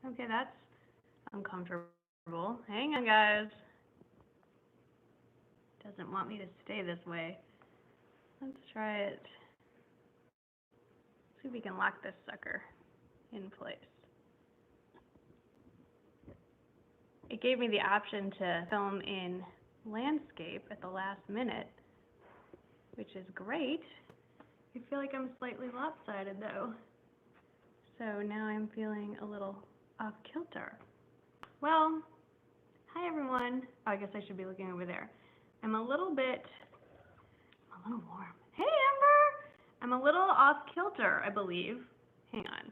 Okay, that's uncomfortable. Hang on, guys. Doesn't want me to stay this way. Let's try it. See if we can lock this sucker in place. It gave me the option to film in landscape at the last minute, which is great. I feel like I'm slightly lopsided though. So now I'm feeling a little off kilter. Well, hi everyone. Oh, I guess I should be looking over there. I'm a little warm. Hey Amber! I'm a little off kilter, I believe. Hang on.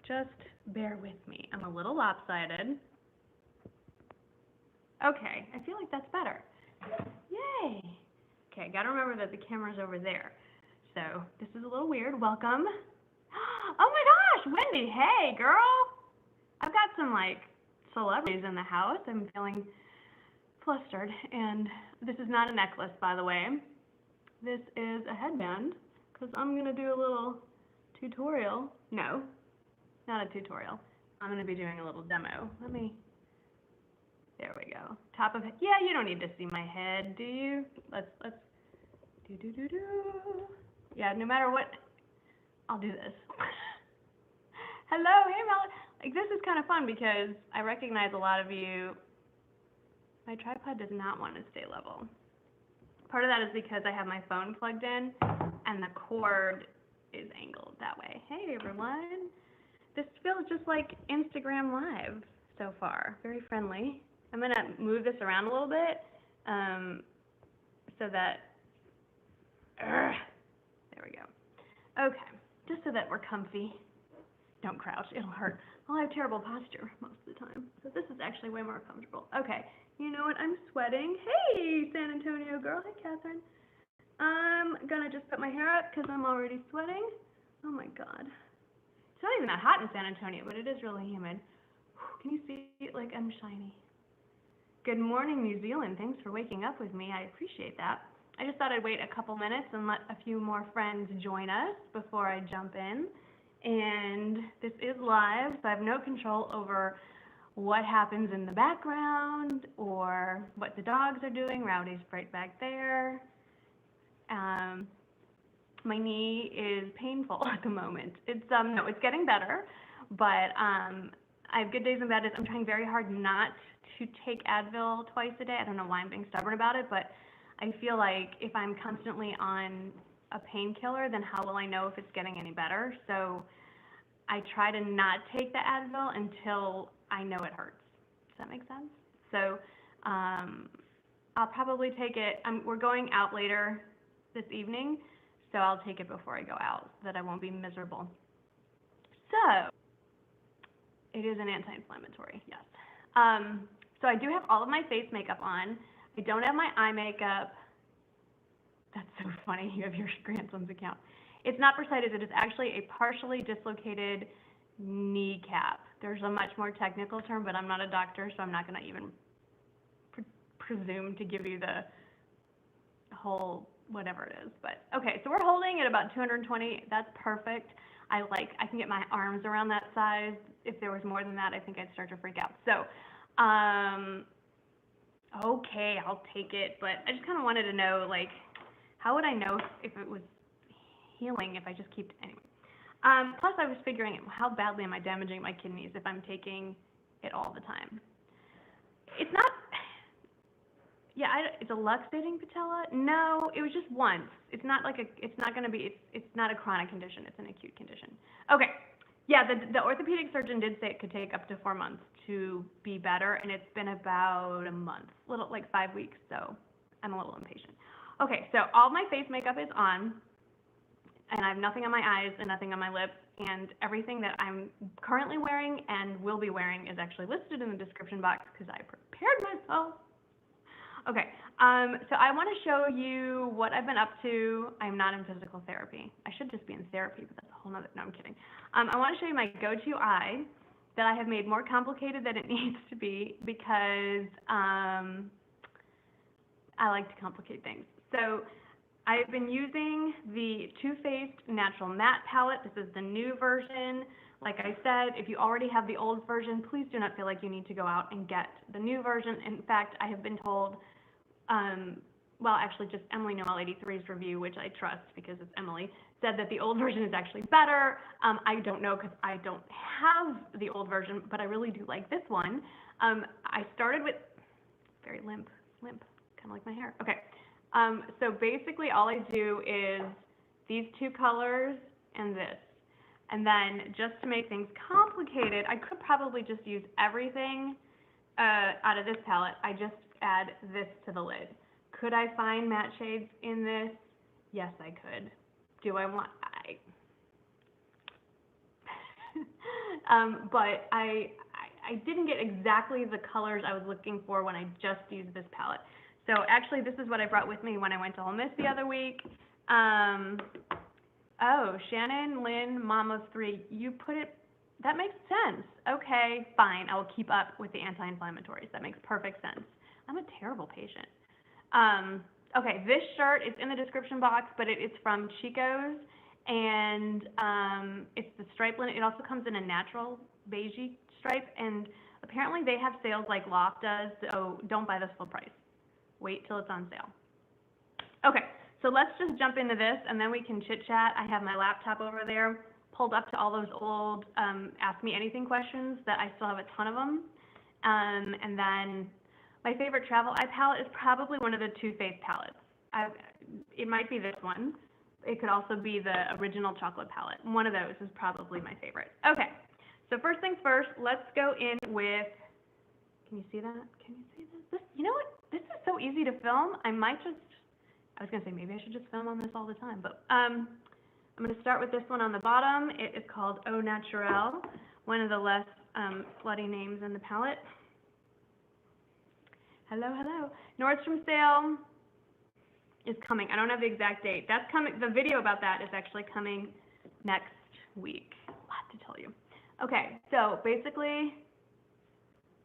Just bear with me. I'm a little lopsided. Okay, I feel like that's better. Yay! Okay, gotta remember that the camera's over there. So this is a little weird. Welcome. Oh my gosh, Wendy, hey girl! I've got some like celebrities in the house. I'm feeling flustered, and this is not a necklace, by the way. This is a headband, because I'm gonna do a little tutorial. No, not a tutorial. I'm gonna be doing a little demo. There we go. Top of head. Yeah, you don't need to see my head, do you? Let's do. Yeah, no matter what, I'll do this. Hello, hey Mel. Like, this is kind of fun because I recognize a lot of you. My tripod does not want to stay level. Part of that is because I have my phone plugged in and the cord is angled that way. Hey everyone. This feels just like Instagram Live so far. Very friendly. I'm going to move this around a little bit so that, there we go. Okay, just so that we're comfy. Don't crouch, it'll hurt. I'll have terrible posture most of the time. So this is actually way more comfortable. Okay, you know what, I'm sweating. Hey, San Antonio girl, hey Catherine. I'm gonna just put my hair up because I'm already sweating. Oh my God. It's not even that hot in San Antonio, but it is really humid. Can you see it? Like, I'm shiny. Good morning, New Zealand. Thanks for waking up with me. I appreciate that. I just thought I'd wait a couple minutes and let a few more friends join us before I jump in. And this is live, so I have no control over what happens in the background or what the dogs are doing. Rowdy's right back there. My knee is painful at the moment. It's no, it's getting better, but I have good days and bad days. I'm trying very hard not to take Advil twice a day. I don't know why I'm being stubborn about it, but I feel like if I'm constantly on a painkiller, then how will I know if it's getting any better? So I try to not take the Advil until I know it hurts. Does that make sense? So I'll probably take it. We're going out later this evening, so I'll take it before I go out so that I won't be miserable. So it is an anti-inflammatory, yes. So I do have all of my face makeup on. I don't have my eye makeup. That's so funny, you have your grandson's account. It's not bursitis, it is actually a partially dislocated kneecap. There's a much more technical term, but I'm not a doctor, so I'm not gonna even presume to give you the whole whatever it is. But okay, so we're holding at about 220, that's perfect. I can get my arms around that size. If there was more than that, I think I'd start to freak out. So, okay, I'll take it, but I just kind of wanted to know, like, how would I know if it was healing if I just keep, anyway. Plus I was figuring how badly am I damaging my kidneys if I'm taking it all the time. It's not, yeah, it's a luxating patella. No, it was just once. It's not like it's not going to be, it's not a chronic condition. It's an acute condition. Okay. Yeah, the orthopedic surgeon did say it could take up to 4 months to be better, and it's been about a month, like 5 weeks, so I'm a little impatient. Okay, so all my face makeup is on, and I have nothing on my eyes and nothing on my lips, and everything that I'm currently wearing and will be wearing is actually listed in the description box because I prepared myself. Okay, so I want to show you what I've been up to. I'm not in physical therapy. I should just be in therapy, but that's a whole nother, no, I'm kidding. I want to show you my go-to eye that I have made more complicated than it needs to be because I like to complicate things. So I've been using the Too Faced Natural Matte Palette. This is the new version Like I said, if you already have the old version, please do not feel like you need to go out and get the new version. In fact, I have been told, well, actually just Emily Noel 83's review, which I trust because it's Emily, said that the old version is actually better. I don't know because I don't have the old version, but I really do like this one. I started with, very limp, kind of like my hair. Okay, so basically all I do is these two colors and this. And then just to make things complicated, I could probably just use everything out of this palette. I just add this to the lid. Could I find matte shades in this? Yes, I could. Do I want, but I didn't get exactly the colors I was looking for when I just used this palette. So actually, this is what I brought with me when I went to Ole Miss the other week. Oh, Shannon, Lynn, Mom of 3, you put it, that makes sense. Okay, fine, I will keep up with the anti-inflammatories. That makes perfect sense. I'm a terrible patient. Okay, this shirt is in the description box, but it's from Chico's, and it's the stripe linen. It also comes in a natural beigey stripe, and apparently they have sales like Loft does, so don't buy this full price. Wait till it's on sale. Okay. So let's just jump into this, and then we can chit-chat. I have my laptop over there, pulled up to all those old Ask Me Anything questions that I still have a ton of them. And then my favorite travel eye palette is probably one of the Too Faced palettes. It might be this one. It could also be the original chocolate palette. One of those is probably my favorite. Okay, so first things first, let's go in with, can you see that? Can you see this? You know what? This is so easy to film. I was going to say, maybe I should just film on this all the time, but I'm going to start with this one on the bottom. It is called Au Naturel, one of the less slutty names in the palette. Hello, hello. Nordstrom sale is coming. I don't have the exact date. That's coming. The video about that is actually coming next week. A lot to tell you. Okay, so basically,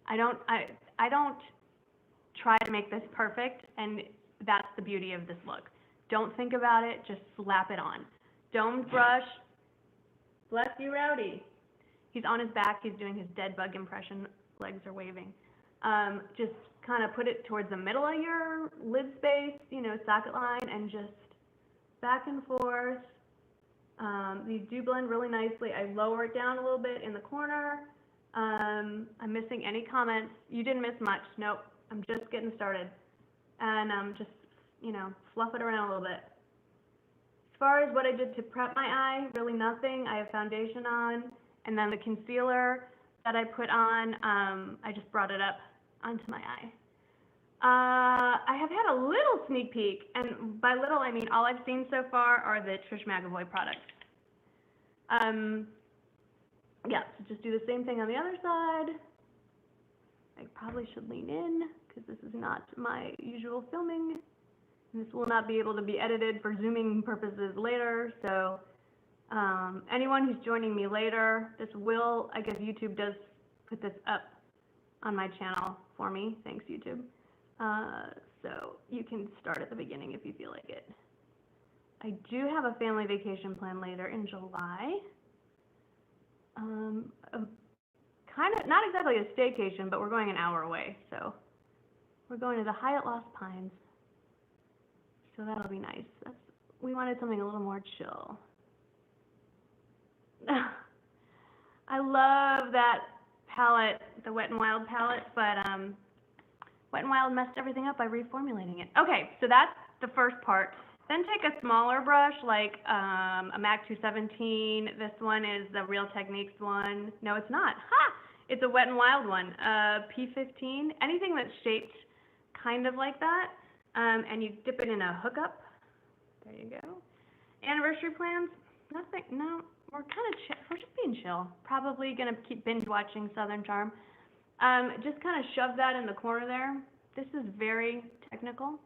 I don't try to make this perfect, and that's the beauty of this look. Don't think about it, just slap it on. Domed brush, bless you, Rowdy. He's on his back, he's doing his dead bug impression, legs are waving. Just kind of put it towards the middle of your lid space, you know, socket line, and just back and forth. These do blend really nicely. I lower it down a little bit in the corner. I'm missing any comments. You didn't miss much, nope, I'm just getting started. And just, you know, fluff it around a little bit. As far as what I did to prep my eye, really nothing. I have foundation on, and then the concealer that I put on, I just brought it up onto my eye. I have had a little sneak peek, and by little I mean all I've seen so far are the Trish McEvoy products. Yeah, so just do the same thing on the other side. I probably should lean in, because this is not my usual filming. And this will not be able to be edited for zooming purposes later, so anyone who's joining me later, this will, I guess YouTube does put this up on my channel for me, thanks YouTube. So you can start at the beginning if you feel like it. I do have a family vacation planned later in July. Kind of, not exactly a staycation, but we're going an hour away, so we're going to the Hyatt Lost Pines, so that'll be nice. We wanted something a little more chill. I love that palette, the Wet n Wild palette, but Wet n Wild messed everything up by reformulating it. Okay, so that's the first part. Then take a smaller brush, like a MAC 217. This one is the Real Techniques one. No, it's not. Ha! It's a Wet n Wild one. P15. Anything that's shaped kind of like that. And you dip it in a hookup. There you go. Anniversary plans? Nothing. No, we're kind of chill. We're just being chill. Probably gonna keep binge watching Southern Charm. Just kind of shove that in the corner there. This is very technical.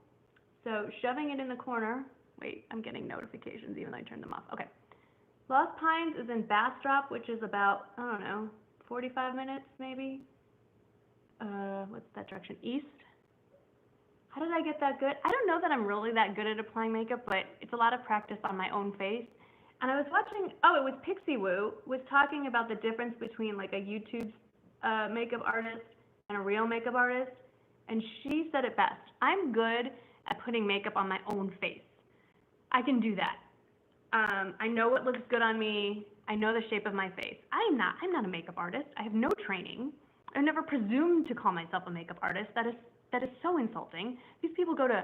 So shoving it in the corner. Wait, I'm getting notifications even though I turned them off. Okay. Lost Pines is in Bastrop, which is about, I don't know, 45 minutes maybe. What's that direction? East. How did I get that good? I don't know that I'm really that good at applying makeup, but it's a lot of practice on my own face. And I was watching, oh, it was Pixie Woo, was talking about the difference between like a YouTube makeup artist and a real makeup artist. And she said it best. I'm good at putting makeup on my own face. I can do that. I know what looks good on me. I know the shape of my face. I'm not a makeup artist. I have no training. I've never presumed to call myself a makeup artist. That is so insulting. These people go to,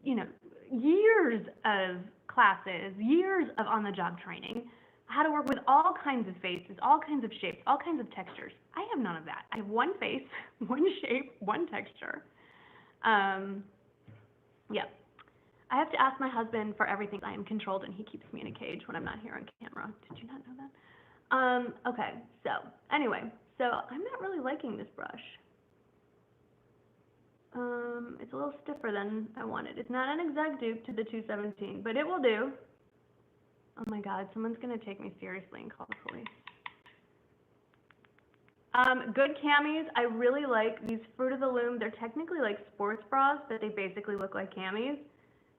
years of classes, years of on-the-job training, how to work with all kinds of faces, all kinds of shapes, all kinds of textures. I have none of that. I have one face, one shape, one texture. Yeah. I have to ask my husband for everything. I am controlled, and he keeps me in a cage when I'm not here on camera. Did you not know that? Okay, so anyway, so I'm not really liking this brush. It's a little stiffer than I wanted. It's not an exact dupe to the 217, but it will do. Oh my God, someone's gonna take me seriously and call the police. Good camis, I really like these Fruit of the Loom. They're technically like sports bras, but they basically look like camis.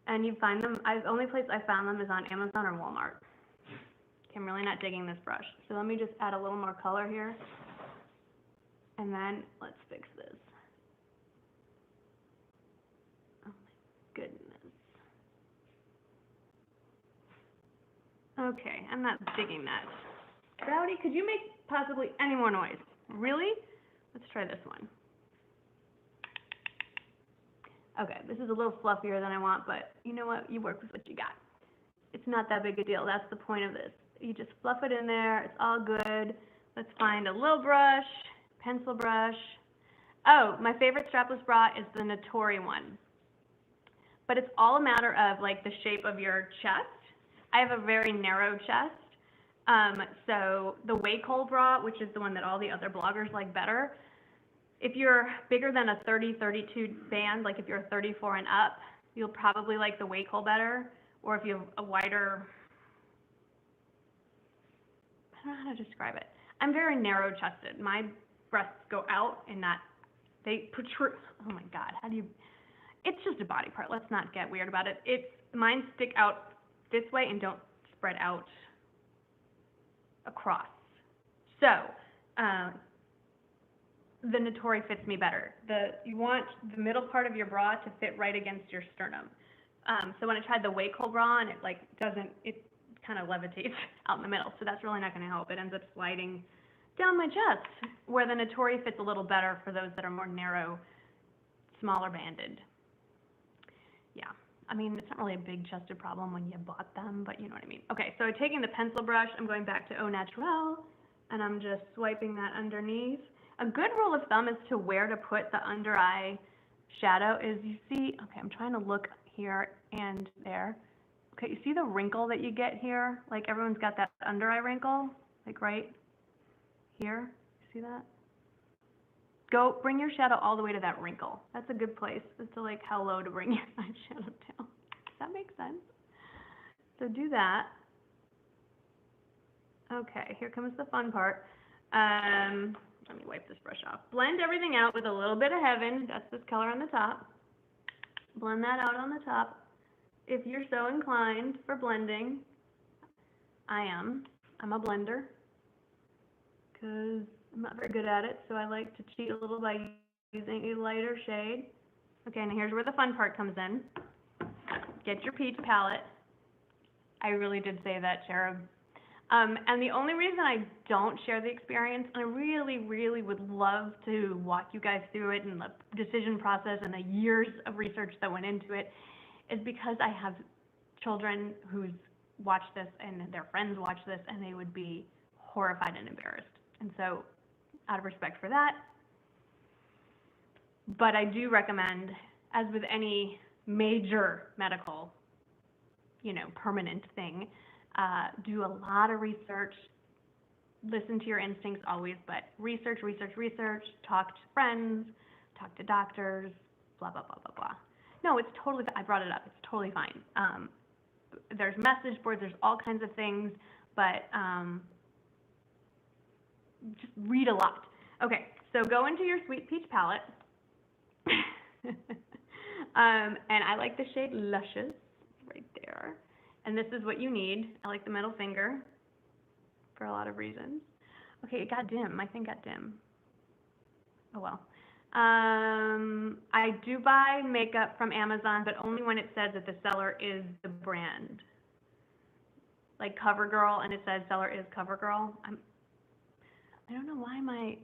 And you find them, the only place I found them is on Amazon or Walmart. Okay, I'm really not digging this brush. So let me just add a little more color here. And then let's fix this. Oh my goodness. Okay, I'm not digging that. Rowdy, could you make possibly any more noise? Really? Let's try this one. Okay, this is a little fluffier than I want, but you know what? You work with what you got. It's not that big a deal. That's the point of this. You just fluff it in there. It's all good. Let's find a little brush, pencil brush. Oh, my favorite strapless bra is the Notori one. But it's all a matter of like the shape of your chest. I have a very narrow chest. So the Wacol bra, which is the one that all the other bloggers like better, if you're bigger than a 30, 32 band, like if you're a 34 and up, you'll probably like the Wacol better. Or if you have a wider, I don't know how to describe it. I'm very narrow chested. My breasts go out and not, they protrude. Oh my God, how do you, it's just a body part. Let's not get weird about it. Mine stick out this way and don't spread out across. So, the Notori fits me better. You want the middle part of your bra to fit right against your sternum. So when I tried the Wacol bra and it like doesn't, it kind of levitates out in the middle. So that's really not going to help. It ends up sliding down my chest, where the Notori fits a little better for those that are more narrow, smaller banded. Yeah, I mean, it's not really a big chested problem when you bought them, but you know what I mean. Okay, so taking the pencil brush, I'm going back to Au Naturel, and I'm just swiping that underneath. A good rule of thumb as to where to put the under eye shadow is, you see, okay, I'm trying to look here and there. Okay, you see the wrinkle that you get here? Like everyone's got that under eye wrinkle, like right here. See that? Bring your shadow all the way to that wrinkle. That's a good place as to like how low to bring your eyeshadow down. Does that make sense? So do that. Okay, here comes the fun part. Let me wipe this brush off. Blend everything out with a little bit of heaven. That's this color on the top. Blend that out on the top. If you're so inclined for blending, I'm a blender because I'm not very good at it, so I like to cheat a little by using a lighter shade. Okay, and here's where the fun part comes in. Get your peach palette. I really did say that, Cherub. And the only reason I don't share the experience, and I really, really would love to walk you guys through it and the decision process and the years of research that went into it, is because I have children who watch this and their friends watch this and they would be horrified and embarrassed. And so, out of respect for that, but I do recommend, as with any major medical, permanent thing, do a lot of research, listen to your instincts always, but research, talk to friends, talk to doctors, blah, blah, blah, blah, blah. No, it's totally, I brought it up, it's totally fine. There's message boards, there's all kinds of things, but just read a lot. Okay, so go into your Sweet Peach palette, and I like the shade Luscious, right there. And this is what you need. I like the middle finger for a lot of reasons. Okay, it got dim. My thing got dim. Oh well. I do buy makeup from Amazon, but only when it says that the seller is the brand. Like CoverGirl, and it says seller is CoverGirl. I don't know why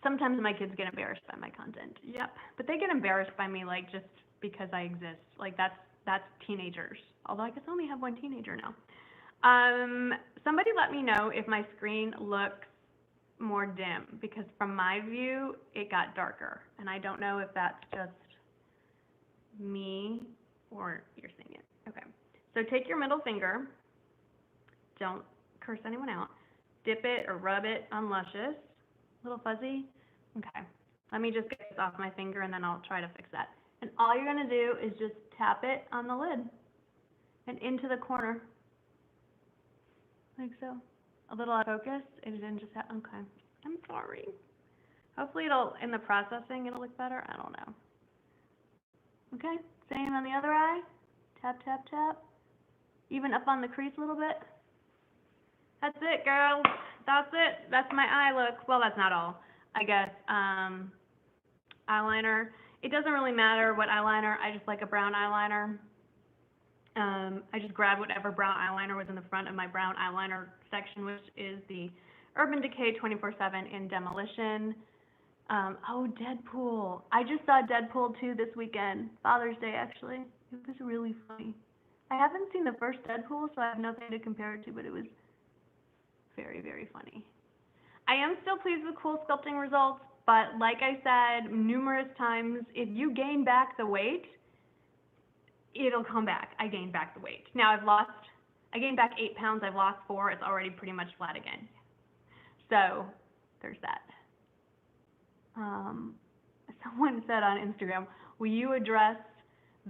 sometimes my kids get embarrassed by my content. Yep, but they get embarrassed by me like just because I exist. Like that's teenagers. Although I guess I only have one teenager now. Somebody let me know if my screen looks more dim, because from my view it got darker, and I don't know if that's just me or you're seeing it. Okay, so take your middle finger, don't curse anyone out, dip it or rub it on Luscious. A little fuzzy. Okay, let me just get this off my finger and then I'll try to fix that. And all you're gonna do is just tap it on the lid and into the corner, like so. A little out of focus. It didn't just happen. Okay, I'm sorry. Hopefully in the processing it'll look better. I don't know. Okay, same on the other eye. Tap, tap, tap. Even up on the crease a little bit. That's it, girl. That's it. That's my eye look. Well, that's not all, I guess. Eyeliner. It doesn't really matter what eyeliner. I just like a brown eyeliner. I just grabbed whatever brown eyeliner was in the front of my brown eyeliner section, which is the Urban Decay 24/7 in Demolition. Oh, Deadpool. I just saw Deadpool 2 this weekend. Father's Day, actually. It was really funny. I haven't seen the first Deadpool, so I have nothing to compare it to, but it was very, very funny. I am still pleased with cool sculpting results, but like I said numerous times, if you gain back the weight, it'll come back. I gained back the weight. Now I gained back 8 pounds, I've lost 4, it's already pretty much flat again. So, there's that. Someone said on Instagram, will you address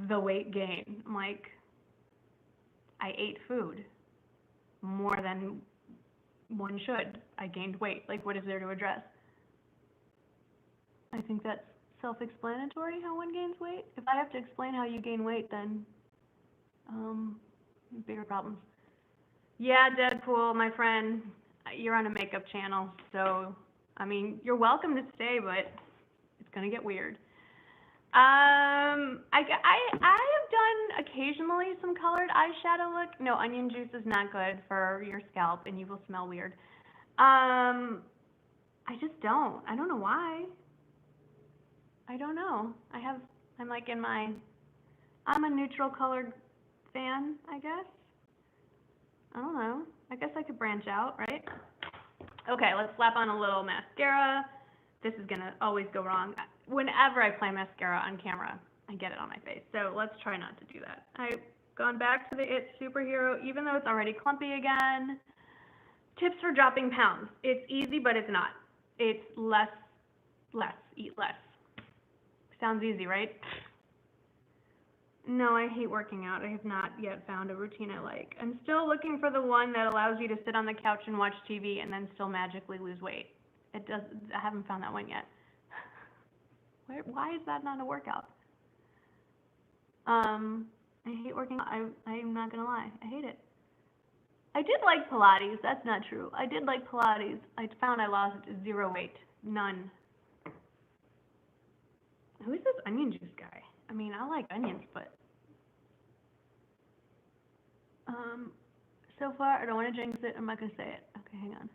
the weight gain? I'm like, I ate food more than one should. I gained weight. Like, what is there to address? I think that's self-explanatory how one gains weight. If I have to explain how you gain weight, then bigger problems. Yeah, Deadpool, my friend, you're on a makeup channel, so I mean, you're welcome to stay, but it's gonna get weird. I have done occasionally some colored eyeshadow look. No, onion juice is not good for your scalp, and you will smell weird. I just don't. I don't know why. I don't know. I'm a neutral colored fan, I guess. I don't know. I guess I could branch out, right? Okay, let's slap on a little mascara. This is gonna always go wrong. Whenever I apply mascara on camera, I get it on my face. So let's try not to do that. I've gone back to the It Superhero, even though it's already clumpy again. Tips for dropping pounds. It's easy, but it's not. It's less, eat less. Sounds easy, right? No, I hate working out. I have not yet found a routine I like. I'm still looking for the one that allows you to sit on the couch and watch TV and then still magically lose weight. I haven't found that one yet. Why is that not a workout? I hate working out. I'm not gonna lie. I hate it. I did like Pilates. That's not true. I did like Pilates. I found I lost 0 weight. None. Who is this onion juice guy? I mean, I like onions, but so far I don't want to jinx it. I'm not gonna say it. Okay, hang on.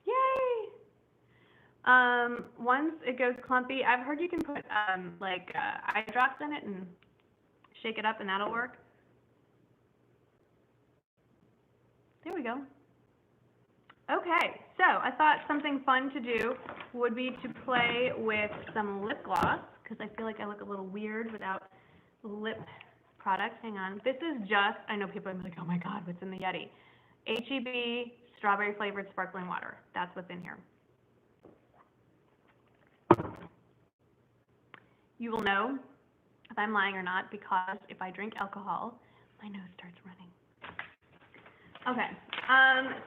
Yay! Once it goes clumpy, I've heard you can put eye drops in it and shake it up, and that'll work. There we go. Okay, so I thought something fun to do would be to play with some lip gloss, because I feel like I look a little weird without lip products. Hang on. This is just, I know people are like, oh my God, what's in the Yeti? H-E-B strawberry flavored sparkling water. That's what's in here. You will know if I'm lying or not, because if I drink alcohol, my nose starts running. Okay,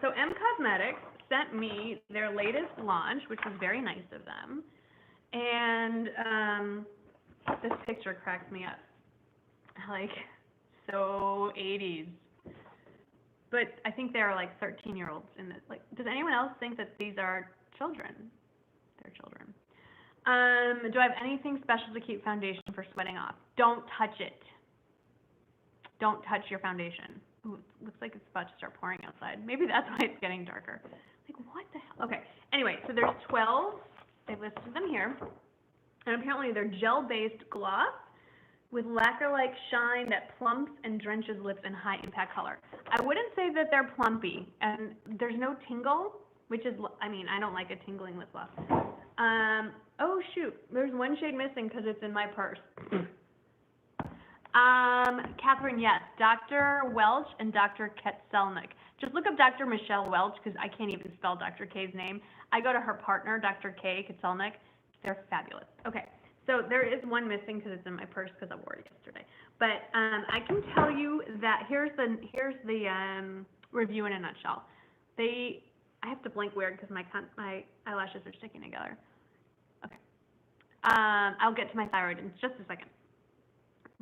so M Cosmetics sent me their latest launch, which was very nice of them. And this picture cracks me up. Like, so 80s. But I think there are like 13-year-olds in this. Like, does anyone else think that these are children? They're children. Do I have anything special to keep foundation for sweating off? Don't touch it. Don't touch your foundation. Ooh, it looks like it's about to start pouring outside. Maybe that's why it's getting darker. Like, what the hell? Okay, anyway, so there's 12. They've listed them here. And apparently they're gel-based gloss with lacquer-like shine that plumps and drenches lips in high-impact color. I wouldn't say that they're plumpy, and there's no tingle, which is, I mean, I don't like a tingling lip gloss. Oh, shoot, there's one shade missing because it's in my purse. Catherine, yes, Dr. Welch and Dr. Ketselnik. Just look up Dr. Michelle Welch, because I can't even spell Dr. K's name. I go to her partner, Dr. K. Ketselnik. They're fabulous. Okay, so there is one missing because it's in my purse because I wore it yesterday. But I can tell you that here's the review in a nutshell. I have to blink weird because my eyelashes are sticking together. Okay. I'll get to my thyroid in just a second.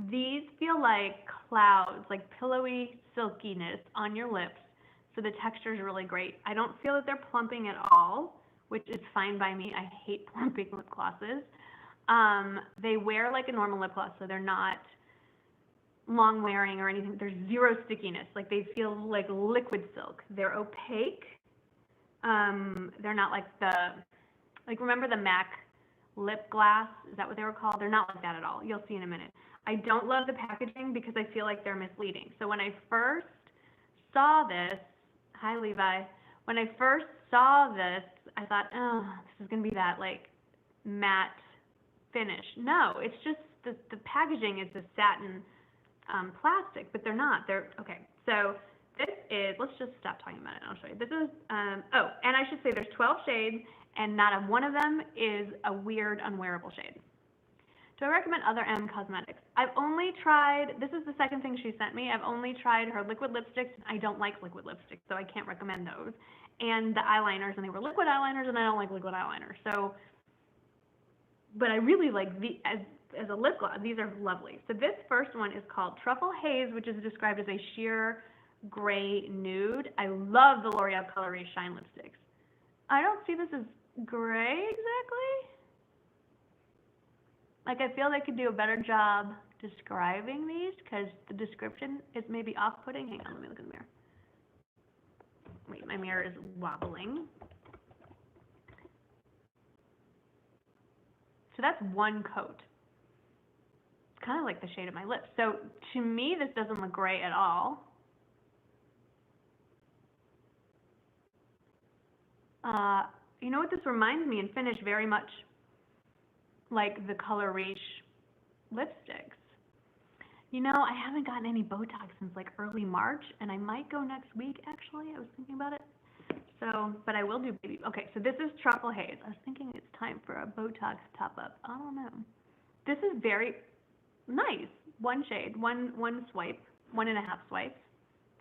These feel like clouds, like pillowy silkiness on your lips, so the texture is really great. I don't feel that they're plumping at all, which is fine by me. I hate plumping lip glosses. They wear like a normal lip gloss, so they're not long wearing or anything. There's zero stickiness. Like, they feel like liquid silk. They're opaque. They're not like remember the MAC lip gloss? Is that what they were called? They're not like that at all. You'll see in a minute. I don't love the packaging because I feel like they're misleading. So when I first saw this, hi Levi, when I first saw this, I thought, oh, this is going to be that like matte finish. No, it's just the packaging is a satin plastic, but they're not. They're, okay, so this is, let's just stop talking about it and I'll show you. This is, oh, and I should say there's 12 shades and not a one of them is a weird unwearable shade. Do I recommend other M Cosmetics? I've only tried, this is the second thing she sent me, I've only tried her liquid lipsticks. I don't like liquid lipsticks, so I can't recommend those. And the eyeliners, and they were liquid eyeliners, and I don't like liquid eyeliner. So, but I really like, as a lip gloss, these are lovely. So this first one is called Truffle Haze, which is described as a sheer gray nude. I love the L'Oreal Color Ray Shine lipsticks. I don't see this as gray exactly. Like, I feel they could do a better job describing these because the description is maybe off-putting. Hang on, let me look in the mirror. Wait, my mirror is wobbling. So that's one coat. It's kind of like the shade of my lips. So to me, this doesn't look gray at all. You know what this reminds me in finish very much? Like the Color Reach lipsticks. You know, I haven't gotten any Botox since like early March, and I might go next week, actually. I was thinking about it. So, but I will do baby. Okay, so this is Truffle Haze. I was thinking it's time for a Botox top-up. I don't know. This is very nice. One shade, one swipe, 1.5 swipes.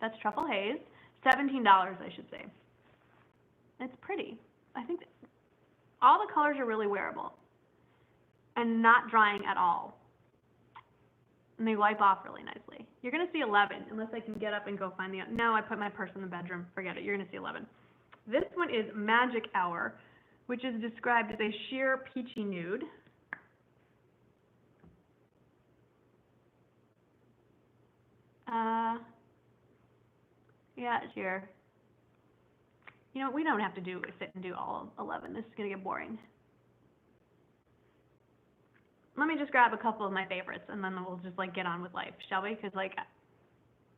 That's Truffle Haze. $17, I should say. It's pretty. I think all the colors are really wearable and not drying at all. And they wipe off really nicely. You're going to see 11, unless I can get up and go find the... No, I put my purse in the bedroom. Forget it. You're going to see 11. This one is Magic Hour, which is described as a sheer peachy nude. Yeah, sheer. You know, we don't have to sit and do all 11. This is going to get boring. Let me just grab a couple of my favorites, and then we'll just, like, get on with life, shall we? Because, like,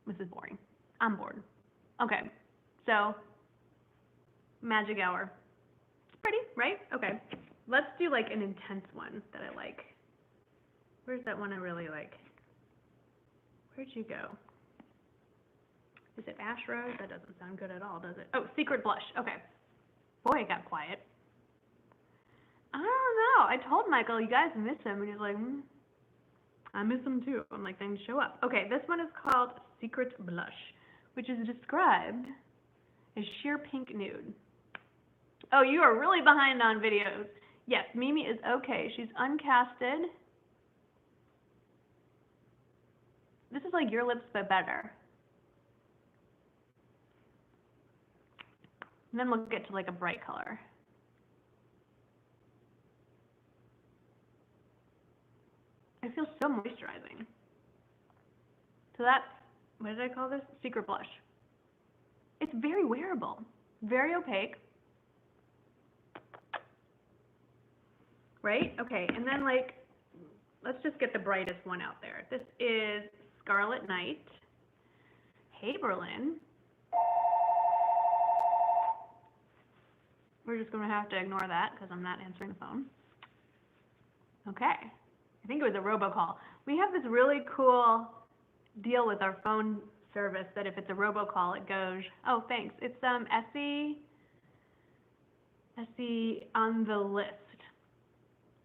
this is boring. I'm bored. Okay, so, Magic Hour. It's pretty, right? Okay. Let's do, like, an intense one that I like. Where's that one I really like? Where'd you go? Is it Ash Rose? That doesn't sound good at all, does it? Oh, Secret Blush. Okay. Boy, it got quiet. I don't know. I told Michael, you guys miss him, and he's like, I miss him too. I'm like, then show up. Okay, this one is called Secret Blush, which is described as sheer pink nude. Oh, you are really behind on videos. Yes, Mimi is okay. She's uncasted. This is like your lips, but better. And then we'll get to like a bright color. It feels so moisturizing. So that's, what did I call this? Secret blush. It's very wearable, very opaque. Right? Okay, and then like, let's just get the brightest one out there. This is Scarlet Night, Hey Berlin. We're just gonna have to ignore that because I'm not answering the phone. Okay, I think it was a robocall. We have this really cool deal with our phone service that if it's a robocall, it goes, oh, thanks. It's Essie on the list.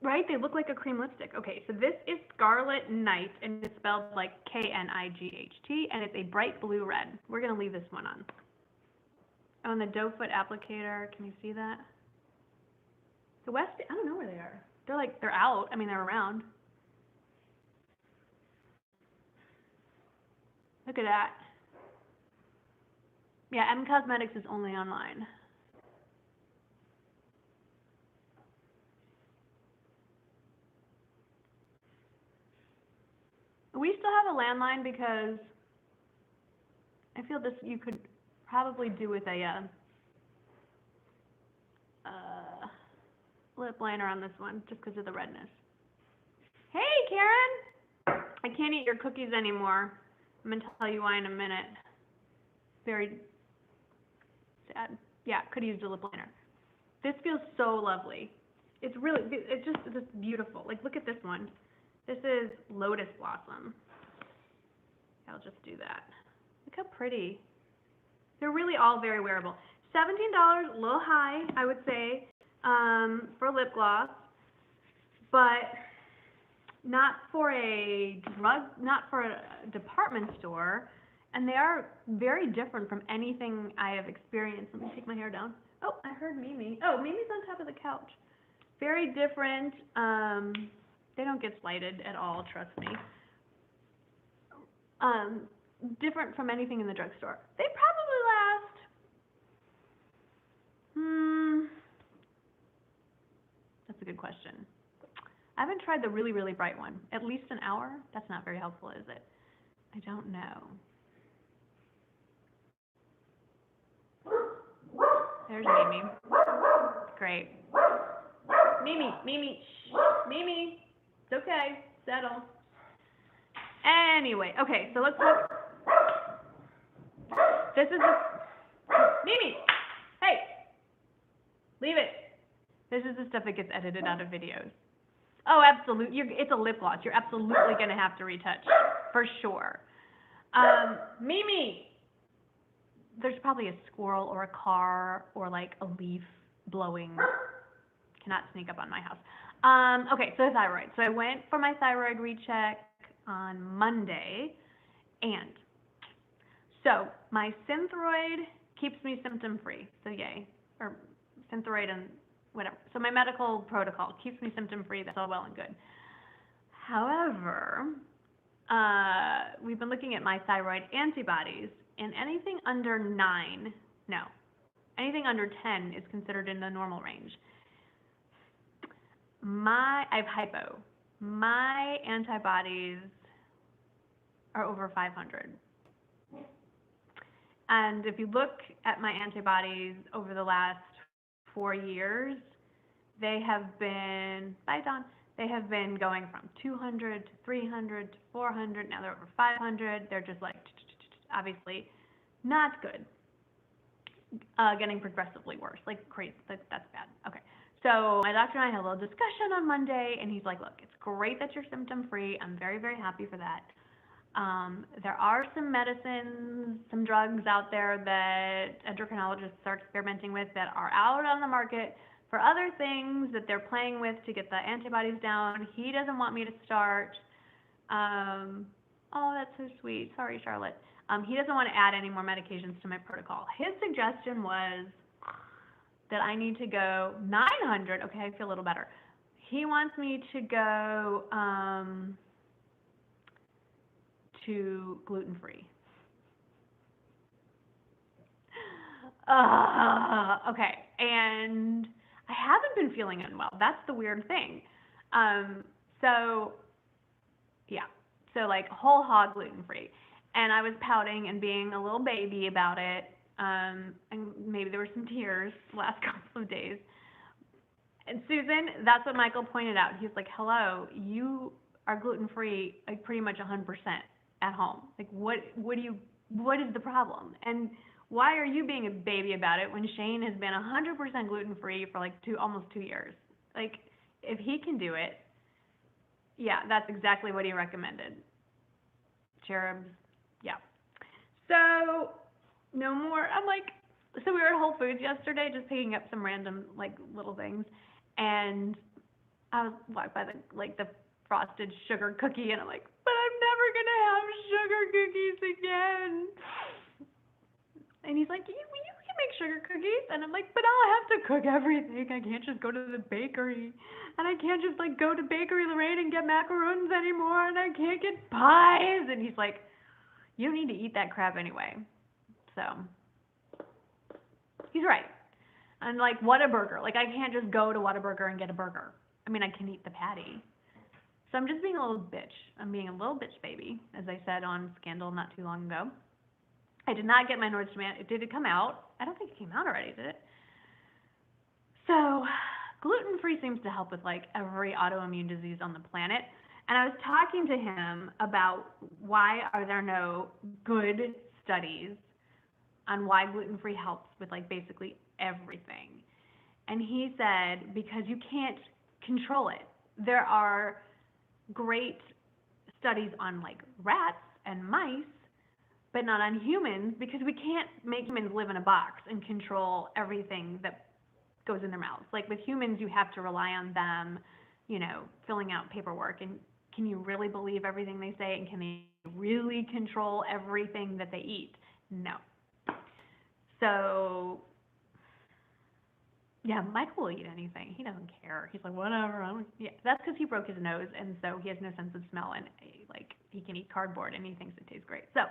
Right? They look like a cream lipstick. Okay, so this is Scarlet Night, and it's spelled like K-N-I-G-H-T, and it's a bright blue red. We're going to leave this one on. Oh, and the doe foot applicator, can you see that? The West, I don't know where they are. They're out. I mean, they're around. Look at that. Yeah, M Cosmetics is only online. We still have a landline because I feel this you could probably do with a lip liner on this one just because of the redness. Hey, Karen! I can't eat your cookies anymore. I'm going to tell you why in a minute. Very sad. Yeah, could have used a lip liner. This feels so lovely. It's just beautiful. Like, look at this one. This is Lotus Blossom. I'll just do that. Look how pretty. They're really all very wearable. $17, a little high, I would say, for lip gloss, but not for a department store. And they are very different from anything I have experienced. Let me take my hair down. Oh, I heard Mimi. Oh, Mimi's on top of the couch. Very different. They don't get slighted at all, trust me. Different from anything in the drugstore. They probably last, that's a good question. I haven't tried the really, really bright one. At least an hour? That's not very helpful, is it? I don't know. There's Mimi. Great. Mimi, Mimi. It's okay. Settle. Anyway, okay, so let's look. This is Mimi. Hey, leave it. This is the stuff that gets edited out of videos. Oh, absolutely. It's a lip gloss. You're absolutely going to have to retouch, for sure. Mimi. There's probably a squirrel or a car or like a leaf blowing. Cannot sneak up on my house. Okay, so thyroid. So I went for my thyroid recheck on Monday, and so my Synthroid keeps me symptom-free, so yay, or Synthroid and whatever. So my medical protocol keeps me symptom-free, that's all well and good. However, we've been looking at my thyroid antibodies, and anything under 9, no, anything under 10 is considered in the normal range. I have hypo. My antibodies are over 500. And if you look at my antibodies over the last 4 years, they have been, bye Dawn, they have been going from 200 to 300 to 400, now they're over 500. They're just like, obviously not good. Getting progressively worse, like crazy, that's bad. Okay. So my doctor and I had a little discussion on Monday, and he's like, look, it's great that you're symptom-free. I'm very, very happy for that. There are some medicines, some drugs out there that endocrinologists are experimenting with that are out on the market for other things that they're playing with to get the antibodies down. He doesn't want me to start. Oh, that's so sweet. Sorry, Charlotte. He doesn't want to add any more medications to my protocol. His suggestion was that I need to go 900. Okay, I feel a little better. He wants me to go to gluten-free. Okay, and I haven't been feeling unwell. That's the weird thing. So yeah, so like whole hog gluten-free. And I was pouting and being a little baby about it. And maybe there were some tears the last couple of days. And Susan, that's what Michael pointed out. He's like, hello, you are gluten-free like pretty much 100% at home. Like what is the problem? And why are you being a baby about it when Shane has been 100% gluten-free for like almost 2 years? Like if he can do it, yeah, that's exactly what he recommended. Cherubs, yeah. So no more. I'm like, so we were at Whole Foods yesterday, just picking up some random like little things, and I was walked by the frosted sugar cookie, and I'm like, but I'm never gonna have sugar cookies again. And he's like, you can make sugar cookies, and I'm like, but I'll have to cook everything. I can't just go to the bakery, and I can't just like go to Bakery Lorraine and get macaroons anymore, and I can't get pies. And he's like, you don't need to eat that crap anyway. So he's right. And like Whataburger, like I can't just go to Whataburger and get a burger. I mean, I can eat the patty. So I'm just being a little bitch. I'm being a little bitch baby, as I said on Scandal not too long ago. I did not get my Nordstrom. Did it come out? I don't think it came out already, did it? So gluten-free seems to help with like every autoimmune disease on the planet. And I was talking to him about why are there no good studies on why gluten-free helps with like basically everything. And he said, because you can't control it. There are great studies on like rats and mice, but not on humans, because we can't make humans live in a box and control everything that goes in their mouths. Like with humans, you have to rely on them, you know, filling out paperwork. And can you really believe everything they say? And can they really control everything that they eat? No. So, yeah, Michael will eat anything. He doesn't care. He's like, whatever. Yeah, that's because he broke his nose, and so he has no sense of smell, and like he can eat cardboard, and he thinks it tastes great. So,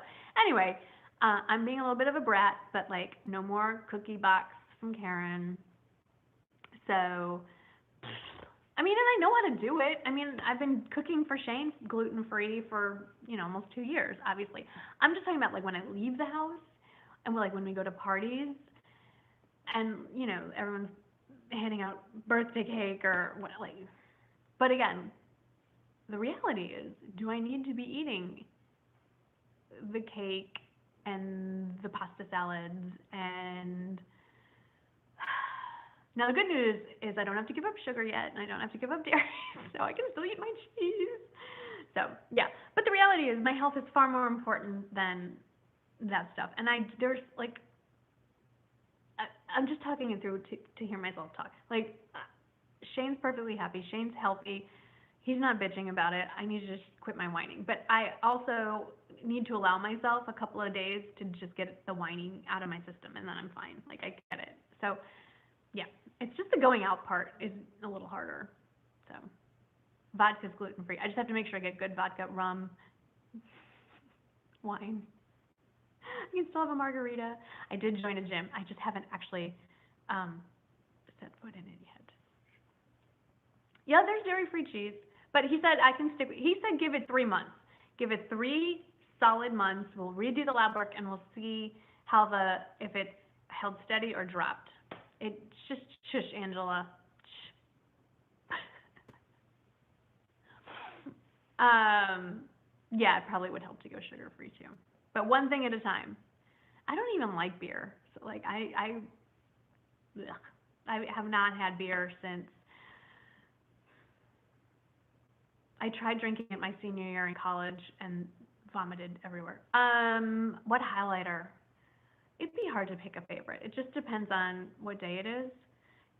anyway, I'm being a little bit of a brat, but like no more cookie box from Karen. So, I mean, and I know how to do it. I mean, I've been cooking for Shane gluten-free for, you know, almost 2 years, obviously. I'm just talking about like when I leave the house, and like when we go to parties, and you know, everyone's handing out birthday cake or what, like. But again, the reality is, do I need to be eating the cake and the pasta salads? And now the good news is I don't have to give up sugar yet, and I don't have to give up dairy, so I can still eat my cheese. So yeah, but the reality is my health is far more important than that stuff. And there's like, I'm just talking it through to hear myself talk. Like, Shane's perfectly happy. Shane's healthy. He's not bitching about it. I need to just quit my whining. But I also need to allow myself a couple of days to just get the whining out of my system, and then I'm fine. Like, I get it. So, yeah. It's just the going out part is a little harder. So, vodka's gluten-free. I just have to make sure I get good vodka, rum, wine. I can still have a margarita. I did join a gym. I just haven't actually set foot in it yet. Yeah, there's dairy-free cheese, but he said I can stick. He said give it 3 months. Give it 3 solid months. We'll redo the lab work and we'll see how if it's held steady or dropped. It's just shush, Angela. Yeah, it probably would help to go sugar-free too. But one thing at a time. I don't even like beer. So like I have not had beer since I tried drinking it my senior year in college and vomited everywhere. What highlighter? It'd be hard to pick a favorite. It just depends on what day it is.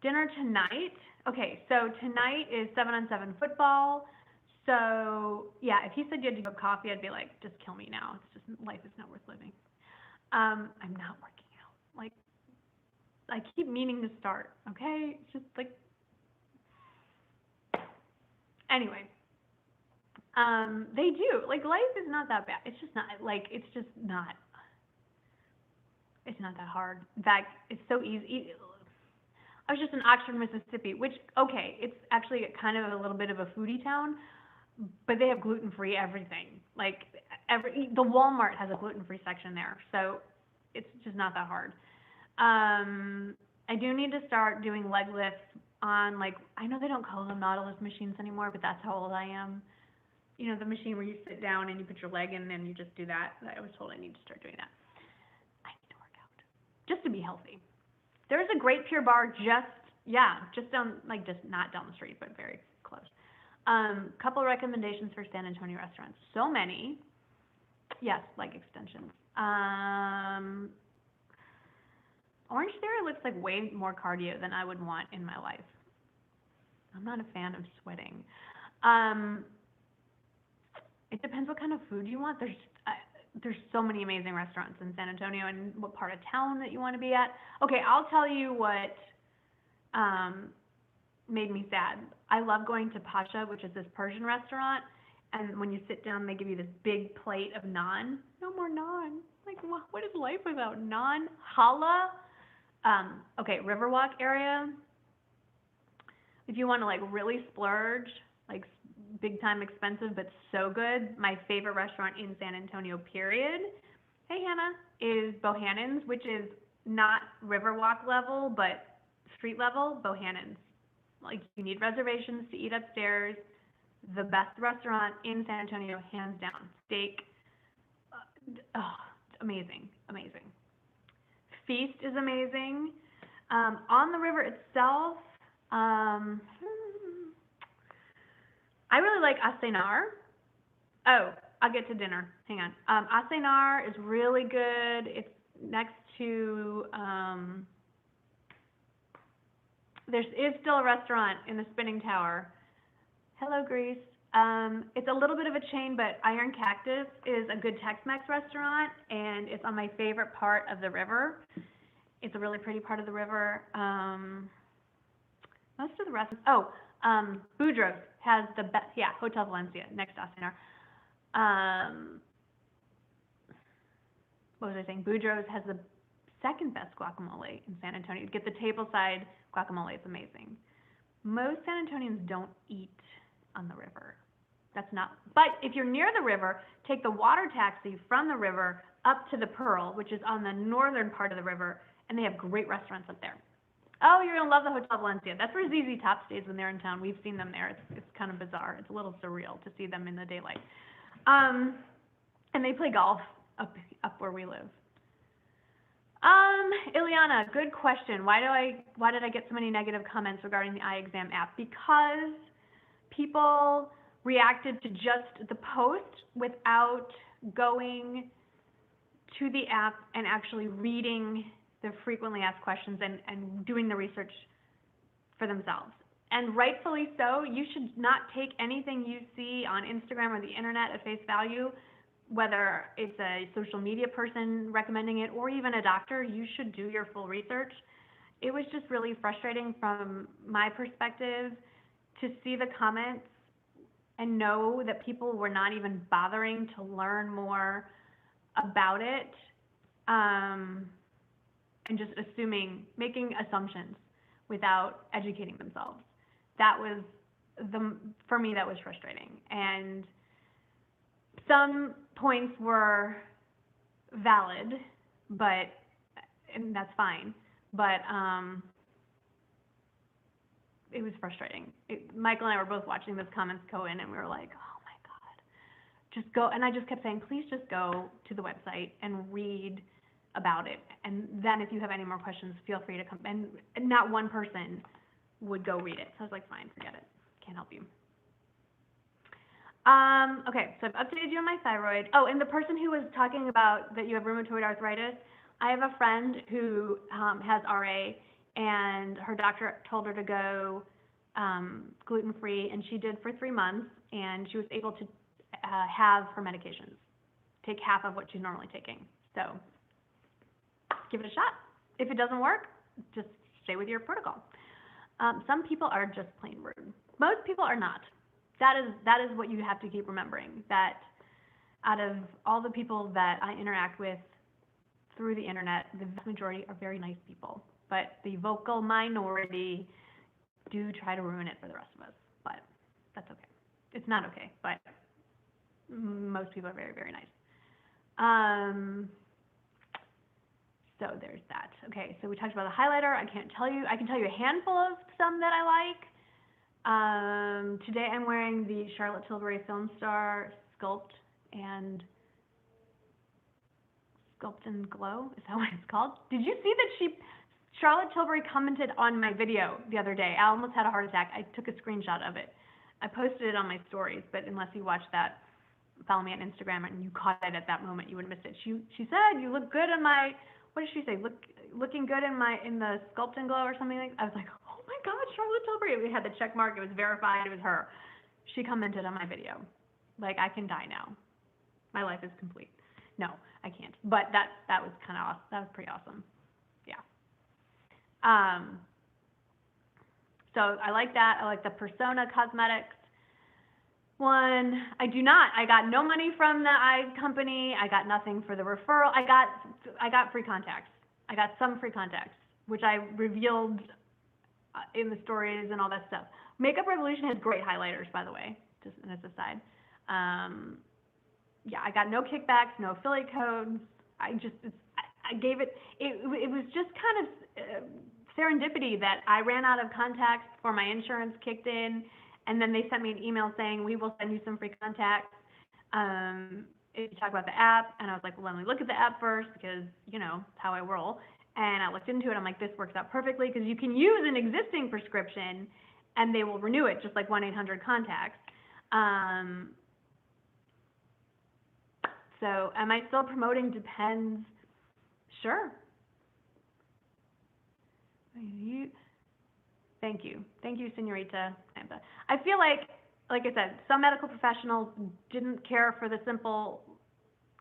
Dinner tonight. Okay, so tonight is 7-on-7 football. So, yeah, if he said you had to go coffee, I'd be like, just kill me now. It's just, life is not worth living. I'm not working out. Like, I keep meaning to start, okay? It's just like, anyway. They do. Like, life is not that bad. It's just not, like, it's not that hard. In fact, it's so easy. I was just in Oxford, Mississippi, which, okay, it's actually kind of a little bit of a foodie town, but they have gluten-free everything. Like, the Walmart has a gluten-free section there, so it's just not that hard. I do need to start doing leg lifts on, like, I know they don't call them Nautilus machines anymore, but that's how old I am. You know, the machine where you sit down and you put your leg in and you just do that. I was told I need to start doing that. I need to work out just to be healthy. There's a Great Pure Bar just down, like, just not down the street, but very close. Couple recommendations for San Antonio restaurants. So many. Yes, leg extensions. Orange Theory looks like way more cardio than I would want in my life. I'm not a fan of sweating. It depends what kind of food you want. There's so many amazing restaurants in San Antonio and what part of town that you want to be at. Okay, I'll tell you what made me sad. I love going to Pasha, which is this Persian restaurant, and when you sit down, they give you this big plate of naan. No more naan. Like, what is life without naan? Challah. Okay, Riverwalk area. If you want to, like, really splurge, like, big time expensive, but so good, my favorite restaurant in San Antonio, period, hey Hannah, is Bohannon's, which is not Riverwalk level, but street level, Bohannon's. Like, you need reservations to eat upstairs. The best restaurant in San Antonio, hands down. Steak, amazing, amazing. Feast is amazing. On the river itself, I really like Asenar. Oh, I'll get to dinner. Hang on. Asenar is really good. It's next to, there is still a restaurant in the Spinning Tower. Hello, Greece. It's a little bit of a chain, but Iron Cactus is a good Tex-Mex restaurant, and it's on my favorite part of the river. It's a really pretty part of the river. Most of the restaurants, Boudreaux's has the best, Hotel Valencia, next to Asenar. What was I saying? Boudreaux's has the second best guacamole in San Antonio. You get the tableside guacamole, it's amazing. Most San Antonians don't eat on the river. That's not, but if you're near the river, take the water taxi from the river up to the Pearl, which is on the northern part of the river, and they have great restaurants up there. Oh, you're going to love the Hotel Valencia. That's where ZZ Top stays when they're in town. We've seen them there. It's kind of bizarre. It's a little surreal to see them in the daylight. And they play golf up where we live. Ileana, good question. Why did I get so many negative comments regarding the eye exam app? Because people reacted to just the post without going to the app and actually reading the frequently asked questions and doing the research for themselves. And rightfully so, you should not take anything you see on Instagram or the internet at face value, whether it's a social media person recommending it or even a doctor. You should do your full research. It was just really frustrating from my perspective to see the comments and know that people were not even bothering to learn more about it, and just making assumptions without educating themselves. That was for me, that was frustrating. And some points were valid, and that's fine, but it was frustrating. Michael and I were both watching those comments go in, and we were like, oh my God, just go. And I just kept saying, please just go to the website and read about it. And then if you have any more questions, feel free to come. And not one person would go read it. So I was like, fine, forget it. Can't help you. Okay, so I've updated you on my thyroid. Oh, and the person who was talking about that you have rheumatoid arthritis, I have a friend who has RA, and her doctor told her to go gluten-free, and she did for 3 months, and she was able to have her medications, take half of what she's normally taking. So give it a shot. If it doesn't work, just stay with your protocol. Some people are just plain rude. Most people are not. that is what you have to keep remembering, that out of all the people that I interact with through the internet, the vast majority are very nice people, but the vocal minority do try to ruin it for the rest of us, but that's okay. It's not okay, but most people are very, very nice. So there's that. Okay, so we talked about the highlighter. I can tell you a handful of some that I like. Today I'm wearing the Charlotte Tilbury Filmstar Sculpt and Glow. Is that what it's called? Did you see that Charlotte Tilbury commented on my video the other day? I almost had a heart attack. I took a screenshot of it. I posted it on my stories, but unless you watched that, follow me on Instagram and you caught it at that moment, you would have missed it. She said, "You look good in my," what did she say? Looking good in the Sculpt and Glow or something like that. I was like, oh my God, Charlotte Tilbury. We had the check mark. It was verified. It was her. She commented on my video. Like, I can die now. My life is complete. No, I can't. But that was kind of awesome. That was pretty awesome. Yeah. So I like that. I like the Persona Cosmetics one. I got no money from the eye company. I got nothing for the referral. I got free contacts. I got some free contacts, which I revealed in the stories and all that stuff. Makeup Revolution has great highlighters, by the way, just as a side. Yeah, I got no kickbacks, no affiliate codes. I gave it was just kind of serendipity that I ran out of contacts before my insurance kicked in, and then they sent me an email saying, we will send you some free contacts if you talk about the app. And I was like, well, let me look at the app first, because, you know, it's how I roll. And I looked into it. I'm like, this works out perfectly, because you can use an existing prescription and they will renew it, just like 1-800-CONTACTS. So am I still promoting Depends? Sure. Thank you, Senorita. I feel like I said, some medical professionals didn't care for the simple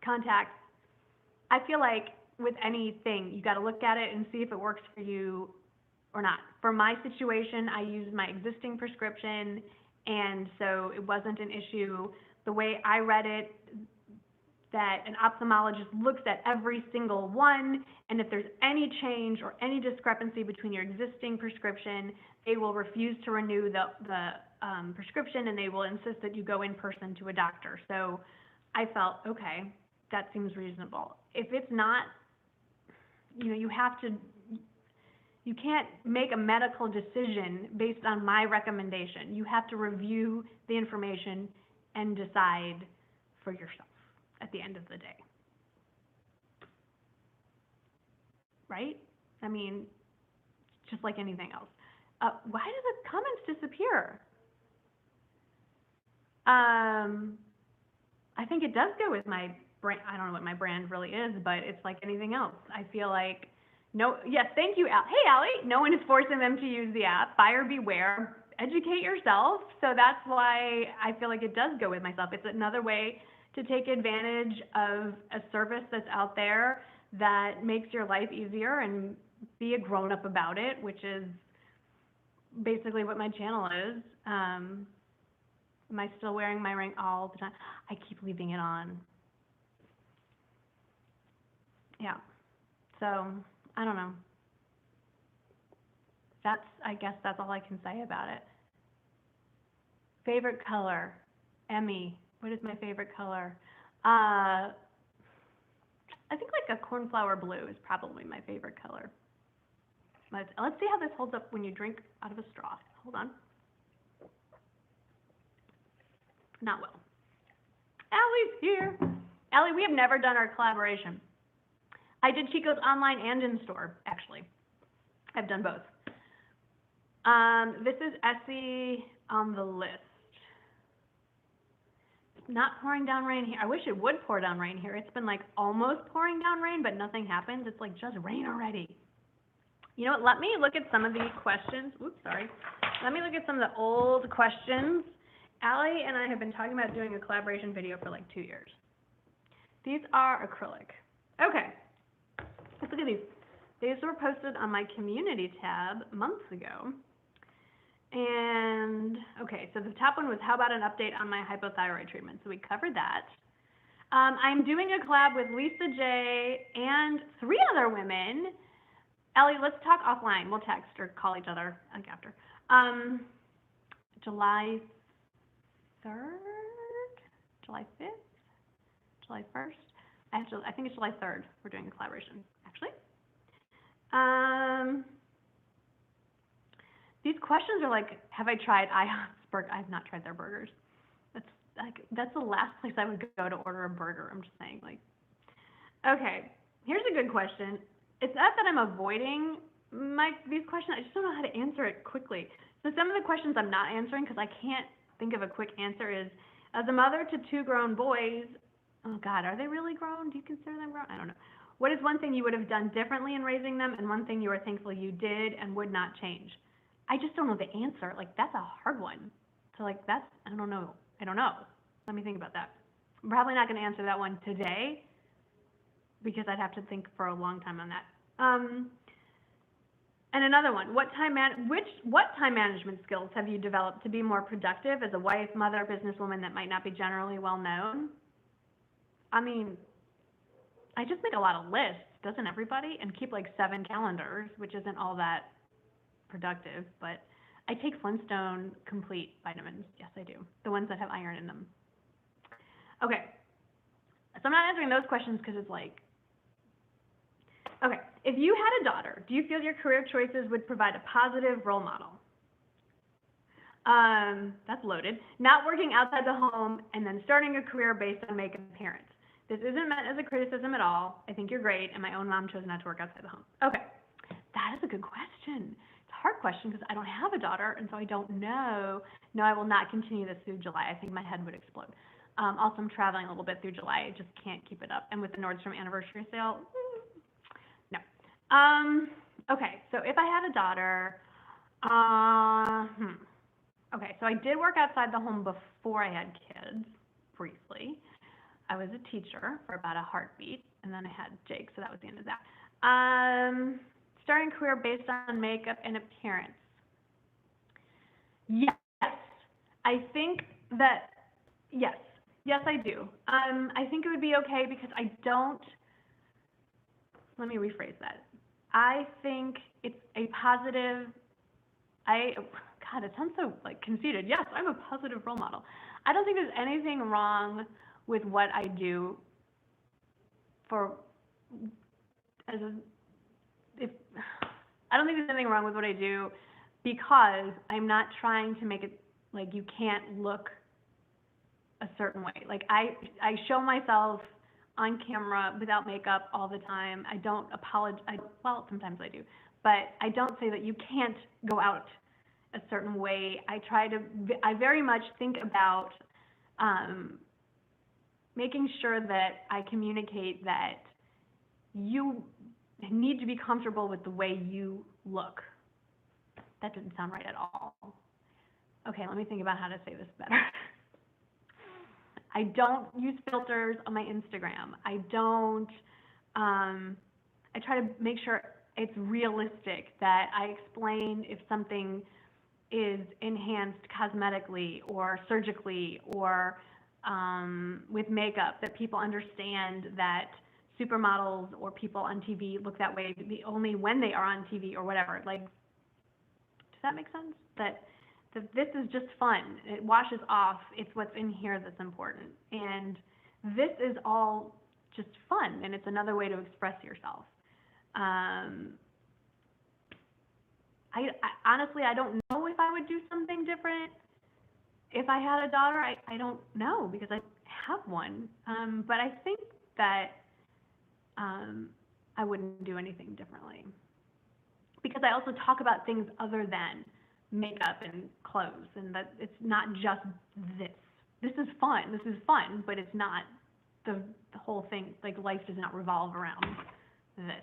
contacts. I feel like with anything, you got to look at it and see if it works for you or not. For my situation, I used my existing prescription, and so it wasn't an issue. The way I read it, that an ophthalmologist looks at every single one, and if there's any change or any discrepancy between your existing prescription, they will refuse to renew the prescription, and they will insist that you go in person to a doctor. So I felt, okay, that seems reasonable. If it's not, you know, you can't make a medical decision based on my recommendation. You have to review the information and decide for yourself at the end of the day. Right? I mean, just like anything else. Why do the comments disappear? I think it does go with my brand. I don't know what my brand really is, but it's like anything else. I feel like, no, yes, thank you, Al. Hey, Allie, no one is forcing them to use the app. Buyer beware, educate yourself. So that's why I feel like it does go with myself. It's another way to take advantage of a service that's out there that makes your life easier, and be a grown-up about it, which is basically what my channel is. Am I still wearing my ring all the time? I keep leaving it on. Yeah. So, I don't know. I guess that's all I can say about it. Favorite color? Emmy. What is my favorite color? I think like a cornflower blue is probably my favorite color. Let's see how this holds up when you drink out of a straw. Hold on. Not well. Allie's here. Allie, we have never done our collaboration. I did Chico's online and in store, actually. I've done both. This is Essie on the list. Not pouring down rain here. I wish it would pour down rain here. It's been like almost pouring down rain, but nothing happens. It's like just rain already. You know what? Let me look at some of these questions. Oops, sorry. Let me look at some of the old questions. Allie and I have been talking about doing a collaboration video for like 2 years. These are acrylic. Okay. Let's look at these. These were posted on my community tab months ago. And, okay, so the top one was, how about an update on my hypothyroid treatment? So we covered that. I'm doing a collab with Lisa J and 3 other women. Ellie, let's talk offline. We'll text or call each other like after. July 3rd? July 5th? July 1st? I think it's July 3rd. We're doing a collaboration, actually. These questions are like, have I tried IHOP's burger? I have not tried their burgers. That's the last place I would go to order a burger. I'm just saying, like. Okay, here's a good question. It's not that I'm avoiding these questions. I just don't know how to answer it quickly. So some of the questions I'm not answering because I can't think of a quick answer is, as a mother to 2 grown boys, oh God, are they really grown? Do you consider them grown? I don't know. What is one thing you would have done differently in raising them, and one thing you are thankful you did and would not change? I just don't know the answer. Like, that's a hard one. So, like, I don't know. Let me think about that. I'm probably not going to answer that one today because I'd have to think for a long time on that. And another one, what time management skills have you developed to be more productive as a wife, mother, businesswoman that might not be generally well known? I mean, I just make a lot of lists, doesn't everybody? And keep like 7 calendars, which isn't all that productive, but I take Flintstone complete vitamins. Yes, I do. The ones that have iron in them. Okay. So I'm not answering those questions because it's like, okay, if you had a daughter, do you feel your career choices would provide a positive role model? That's loaded. Not working outside the home and then starting a career based on makeup appearance. This isn't meant as a criticism at all. I think you're great, and my own mom chose not to work outside the home. Okay, that is a good question. It's a hard question because I don't have a daughter, and so I don't know. No, I will not continue this through July. I think my head would explode. Also, I'm traveling a little bit through July. I just can't keep it up. And with the Nordstrom anniversary sale, no. Okay, so if I had a daughter, okay, so I did work outside the home before I had kids, briefly. I was a teacher for about a heartbeat, and then I had Jake, so that was the end of that. Starting a career based on makeup and appearance. Yes, I think that, yes, I do. I think it would be okay because I don't, let me rephrase that. I think it's a positive, God, it sounds so like conceited. Yes, I'm a positive role model. I don't think there's anything wrong with what I do I don't think there's anything wrong with what I do because I'm not trying to make it like you can't look a certain way. Like I show myself on camera without makeup all the time. I don't apologize. Well, sometimes I do, but I don't say that you can't go out a certain way. I very much think about making sure that I communicate that you need to be comfortable with the way you look. That didn't sound right at all. Okay, let me think about how to say this better. I don't use filters on my Instagram. I try to make sure it's realistic, that I explain if something is enhanced cosmetically or surgically or with makeup, that people understand that supermodels or people on TV look that way only when they are on TV or whatever. Like, does that make sense? That this is just fun. It washes off. It's what's in here that's important. And this is all just fun, and it's another way to express yourself. Honestly, I don't know if I would do something different if I had a daughter. I don't know because I have one. But I think that I wouldn't do anything differently because I also talk about things other than makeup and clothes, and that it's not just this. This is fun, but it's not the whole thing. Like, life does not revolve around this.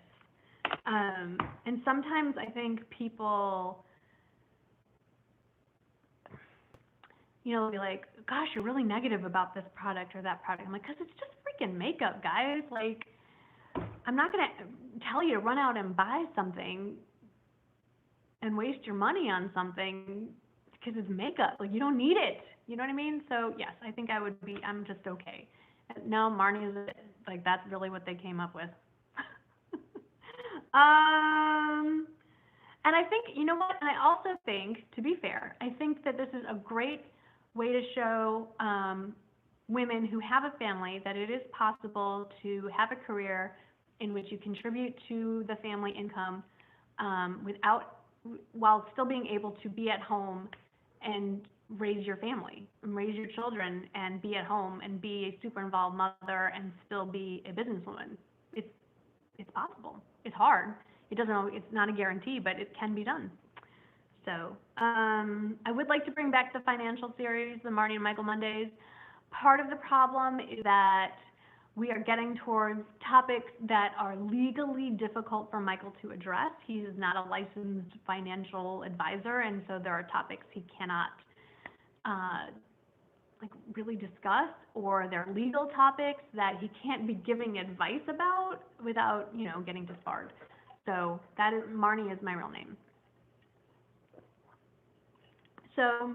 And sometimes I think people, will be like, gosh, you're really negative about this product or that product. I'm like, because it's just freaking makeup, guys. Like, I'm not going to tell you to run out and buy something and waste your money on something because it's makeup. Like, you don't need it. You know what I mean? So, yes, I think I'm just okay. No, Marnie is, like, that's really what they came up with. And I think, you know what? And I also think, to be fair, I think that this is a great way to show women who have a family that it is possible to have a career in which you contribute to the family income while still being able to be at home and raise your family and raise your children and be at home and be a super involved mother and still be a businesswoman. It's possible. It's hard. It's not a guarantee, but it can be done. So I would like to bring back the financial series, the Marnie and Michael Mondays. Part of the problem is that we are getting towards topics that are legally difficult for Michael to address. He is not a licensed financial advisor, and so there are topics he cannot really discuss, or they're legal topics that he can't be giving advice about without, getting disbarred. So that is, Marnie is my real name. So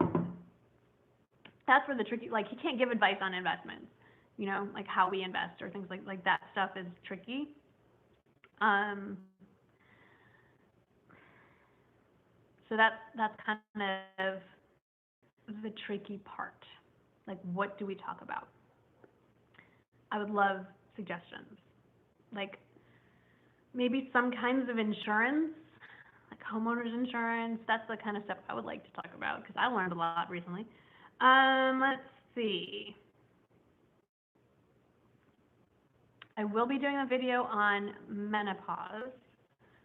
that's where the tricky, he can't give advice on investments, like how we invest or things like that stuff is tricky. So that's kind of the tricky part. Like, what do we talk about? I would love suggestions. Like, maybe some kinds of insurance, like homeowners insurance. That's the kind of stuff I would like to talk about because I learned a lot recently. Let's see. I will be doing a video on menopause,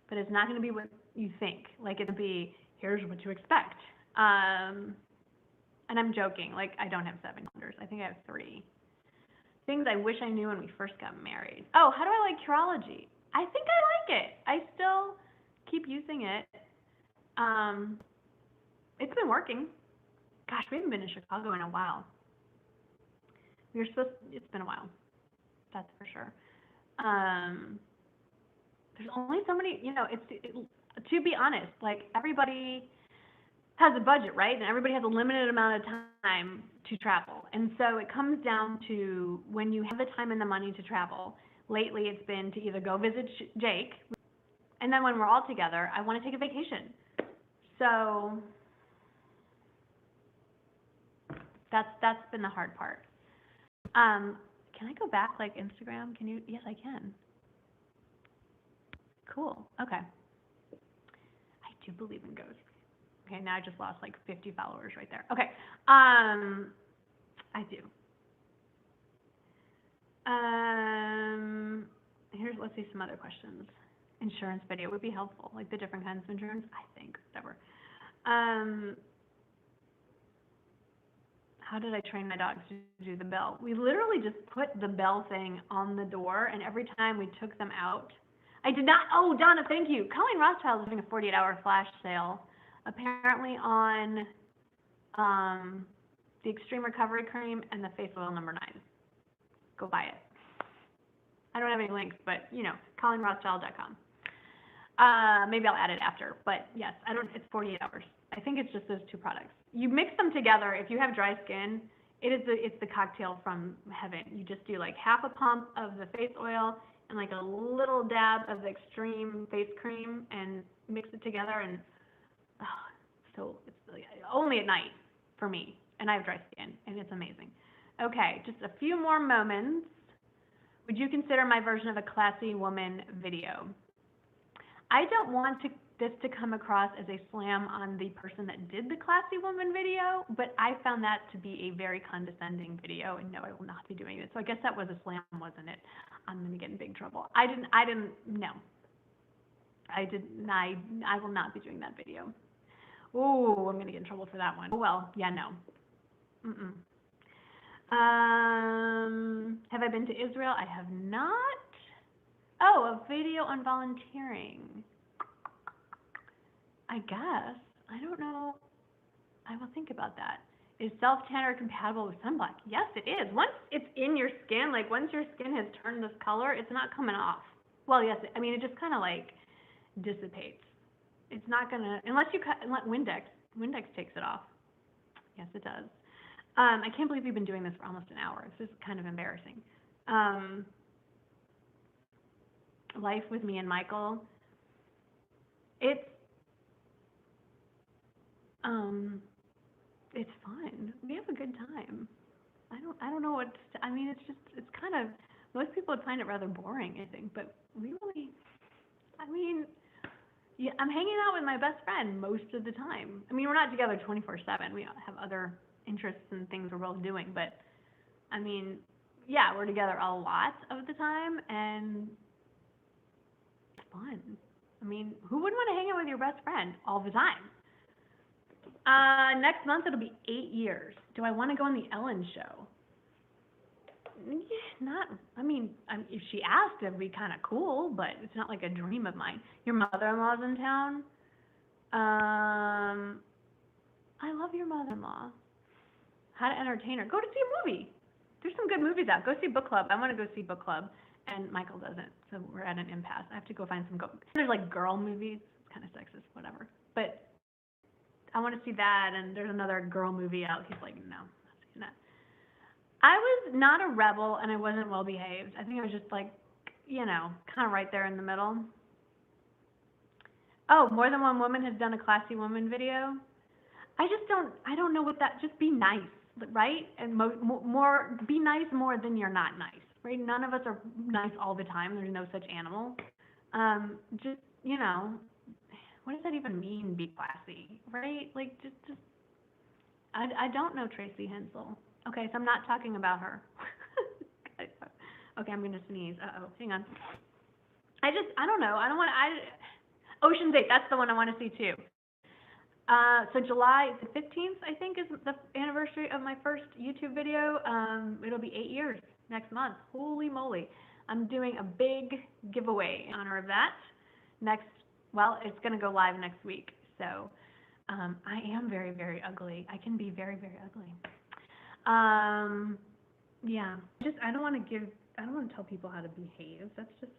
but it's not going to be what you think. Like, it'll be, here's what to expect. And I'm joking. Like, I don't have 7 calendars. I think I have 3. Things I wish I knew when we first got married. Oh, how do I like Curology? I think I like it. I still keep using it. It's been working. Gosh, we haven't been to Chicago in a while. It's been a while. That's for sure. There's only so many, to be honest, like, everybody has a budget, right? And everybody has a limited amount of time to travel. And so it comes down to when you have the time and the money to travel. Lately, it's been to either go visit Jake, and then when we're all together, I want to take a vacation. So that's been the hard part. Can I go back, like, Instagram? Can you? Yes, I can. Cool. Okay. I do believe in ghosts. Okay, now I just lost like 50 followers right there. Okay. I do. Let's see some other questions. Insurance video would be helpful, like the different kinds of insurance, I think, whatever. How did I train my dogs to do the bell? We literally just put the bell thing on the door, and every time we took them out, I did not, oh, Donna, thank you. Colleen Rothschild is doing a 48-hour flash sale, apparently on the Extreme Recovery Cream and the Face Oil No. 9. Go buy it. I don't have any links, but, ColleenRothschild.com. Maybe I'll add it after, but yes, it's 48 hours. I think it's just those 2 products. You mix them together. If you have dry skin, it's the cocktail from heaven. You just do like half a pump of the face oil and like a little dab of the Extreme face cream and mix it together, and so it's only at night for me, and I have dry skin, and it's amazing. Okay, just a few more moments. Would you consider my version of a classy woman video? I don't want this to come across as a slam on the person that did the classy woman video, but I found that to be a very condescending video, and no, I will not be doing it. So I guess that was a slam, wasn't it? I'm going to get in big trouble. I will not be doing that video. Oh, I'm going to get in trouble for that one. Oh, well, yeah, no. Have I been to Israel? I have not. Oh, a video on volunteering. I guess. I don't know. I will think about that. Is self-tanner compatible with sunblock? Yes, it is. Once it's in your skin, like once your skin has turned this color, it's not coming off. Well, yes, I mean, it just kind of like dissipates. It's not going to, unless Windex takes it off. Yes, it does. I can't believe we've been doing this for almost an hour. This is kind of embarrassing. Life with me and Michael. It's fun. We have a good time. I don't know what to, I mean, it's kind of, most people would find it rather boring, I think, but we really, I mean, yeah, I'm hanging out with my best friend most of the time. I mean, we're not together 24/7. We have other interests and things we're both doing, but I mean, yeah, we're together a lot of the time, and it's fun. I mean, who wouldn't want to hang out with your best friend all the time? Next month it'll be 8 years. Do I want to go on the Ellen show? Not, I mean, if she asked, it'd be kind of cool, but it's not like a dream of mine. Your mother-in-law's in town? I love your mother-in-law. How to entertain her? Go to see a movie. There's some good movies out. Go see Book Club. I want to go see Book Club, and Michael doesn't, so we're at an impasse. I have to go find some there's like girl movies. It's kind of sexist, whatever. But I want to see that, and there's another girl movie out. He's like, no, I'm not seeing that. I was not a rebel, and I wasn't well behaved. I think I was just like, you know, kind of right there in the middle. Oh, more than one woman has done a classy woman video. I don't know what that, just be nice, right? And more, be nice more than you're not nice, right? None of us are nice all the time. There's no such animal. Just, you know, what does that even mean, be classy, right? Like, just I don't know Tracy Hensel. Okay, so I'm not talking about her. Okay, I'm going to sneeze. Uh-oh, hang on. I don't know. I don't want to, Ocean's 8, that's the one I want to see too. So July the 15th, I think, is the anniversary of my first YouTube video. It'll be 8 years next month. Holy moly. I'm doing a big giveaway in honor of that. Well, it's going to go live next week. So I am very, very ugly. I can be very, very ugly. Yeah, I don't want to tell people how to behave. That's just,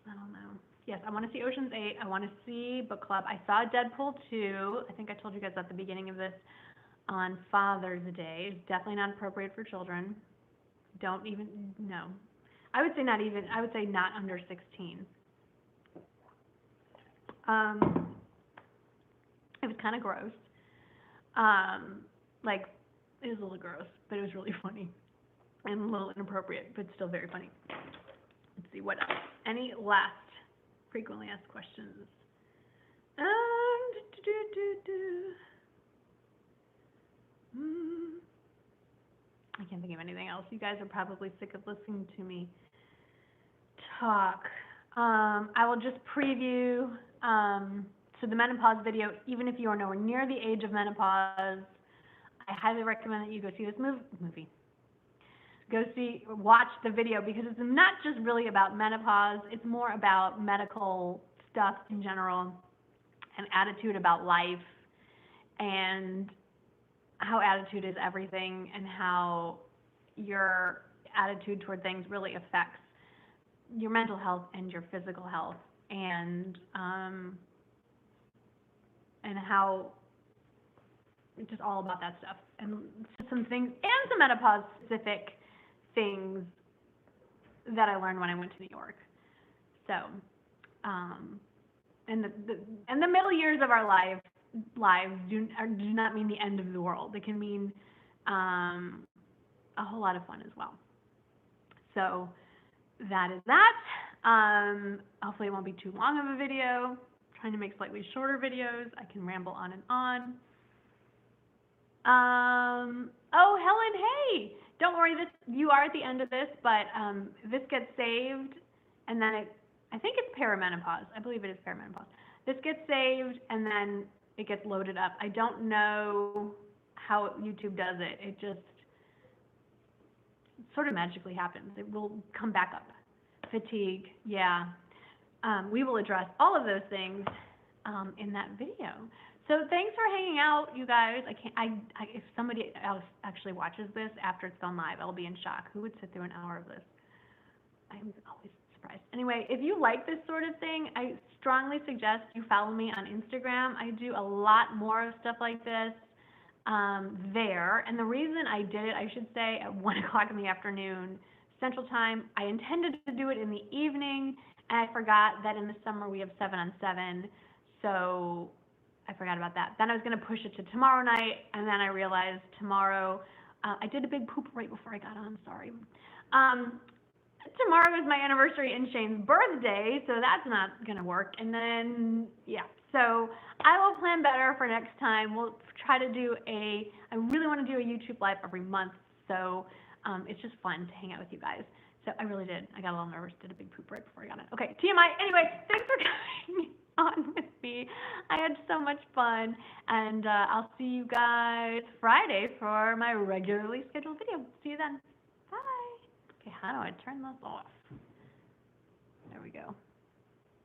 I don't know. Yes, I want to see Ocean's 8. I want to see Book Club. I saw Deadpool 2. I think I told you guys at the beginning of this on Father's Day. It's definitely not appropriate for children. Don't even, no. I would say not even, I would say not under 16. It was kind of gross. Like, it was a little gross, but it was really funny and a little inappropriate, but still very funny. Let's see, what else? Any last frequently asked questions? I can't think of anything else. You guys are probably sick of listening to me talk. I will just preview, so the menopause video, even if you are nowhere near the age of menopause, I highly recommend that you go see this movie. Watch the video, because it's not just really about menopause, it's more about medical stuff in general, and attitude about life, and how attitude is everything, and how your attitude toward things really affects your mental health and your physical health, and how it's just all about that stuff, and some things, and some menopause specific things that I learned when I went to New York. So, and the middle years of our lives do not mean the end of the world. They can mean a whole lot of fun as well. So that is that. Hopefully it won't be too long of a video. I'm trying to make slightly shorter videos. I can ramble on and on. Oh, Helen, hey! Don't worry, you are at the end of this, but this gets saved, and then I think it's perimenopause. I believe it is perimenopause. This gets saved, and then it gets loaded up. I don't know how YouTube does it. It just sort of magically happens. It will come back up. Fatigue, yeah. We will address all of those things in that video. So thanks for hanging out, you guys. If somebody else actually watches this after it's gone live, I'll be in shock. Who would sit through an hour of this? I'm always surprised. Anyway, if you like this sort of thing, I strongly suggest you follow me on Instagram. I do a lot more of stuff like this there. And the reason I did it, I should say, at 1 o'clock in the afternoon Central Time, I intended to do it in the evening, and I forgot that in the summer we have 7 on 7, so I forgot about that. Then I was going to push it to tomorrow night, and then I realized tomorrow, I did a big poop right before I got on, sorry. Tomorrow is my anniversary and Shane's birthday, so that's not going to work. And then, yeah, so I will plan better for next time. We'll try to do I really want to do a YouTube Live every month, so it's just fun to hang out with you guys. So I really did. I got a little nervous, did a big poop right before I got on. Okay, TMI. Anyway, thanks for coming on with me. I had so much fun, and I'll see you guys Friday for my regularly scheduled video. See you then. Bye. Okay, how do I turn this off? There we go.